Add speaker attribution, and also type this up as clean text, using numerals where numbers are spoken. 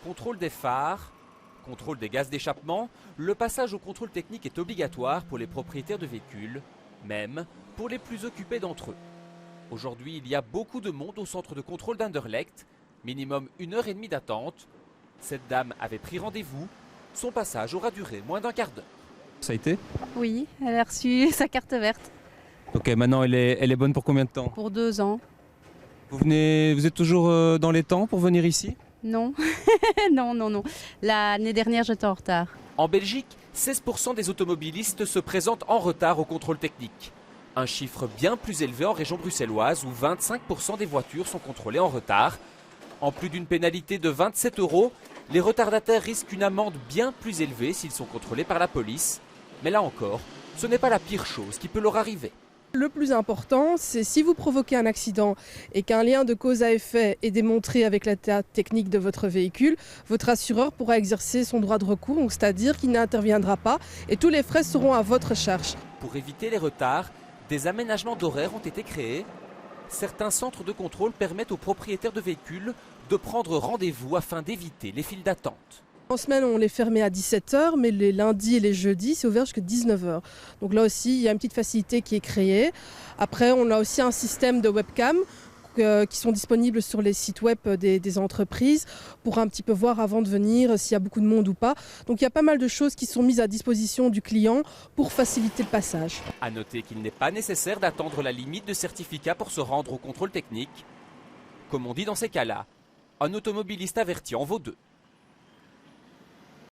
Speaker 1: contrôle des phares, contrôle des gaz d'échappement, le passage au contrôle technique est obligatoire pour les propriétaires de véhicules, même pour les plus occupés d'entre eux. Aujourd'hui, il y a beaucoup de monde au centre de contrôle d'Anderlecht, minimum 1h30 d'attente. Cette dame avait pris rendez-vous, son passage aura duré moins d'un quart d'heure.
Speaker 2: Ça a été?
Speaker 3: Oui, elle a reçu sa carte verte
Speaker 2: Ok, maintenant elle est bonne pour combien de temps?
Speaker 3: pour 2 ans.
Speaker 2: Vous êtes toujours dans les temps pour venir ici?
Speaker 3: Non, non. L'année dernière, j'étais en retard.
Speaker 1: En Belgique, 16% des automobilistes se présentent en retard au contrôle technique. Un chiffre bien plus élevé en région bruxelloise où 25% des voitures sont contrôlées en retard. En plus d'une pénalité de 27 €, les retardataires risquent une amende bien plus élevée s'ils sont contrôlés par la police. Mais là encore, ce n'est pas la pire chose qui peut leur arriver.
Speaker 4: Le plus important, c'est si vous provoquez un accident et qu'un lien de cause à effet est démontré avec l'état technique de votre véhicule, votre assureur pourra exercer son droit de recours, c'est-à-dire qu'il n'interviendra pas et tous les frais seront à votre charge.
Speaker 1: Pour éviter les retards, des aménagements d'horaires ont été créés. Certains centres de contrôle permettent aux propriétaires de véhicules de prendre rendez-vous afin d'éviter les files d'attente.
Speaker 4: En semaine, on les fermait à 17 h, mais les lundis et les jeudis, c'est ouvert jusqu'à 19 h. Donc là aussi, il y a une petite facilité qui est créée. Après, on a aussi un système de webcam qui sont disponibles sur les sites web des entreprises pour un petit peu voir avant de venir s'il y a beaucoup de monde ou pas. Donc il y a pas mal de choses qui sont mises à disposition du client pour faciliter le passage.
Speaker 1: A noter qu'il n'est pas nécessaire d'attendre la limite de certificat pour se rendre au contrôle technique. Comme on dit dans ces cas-là, un automobiliste averti en vaut 2.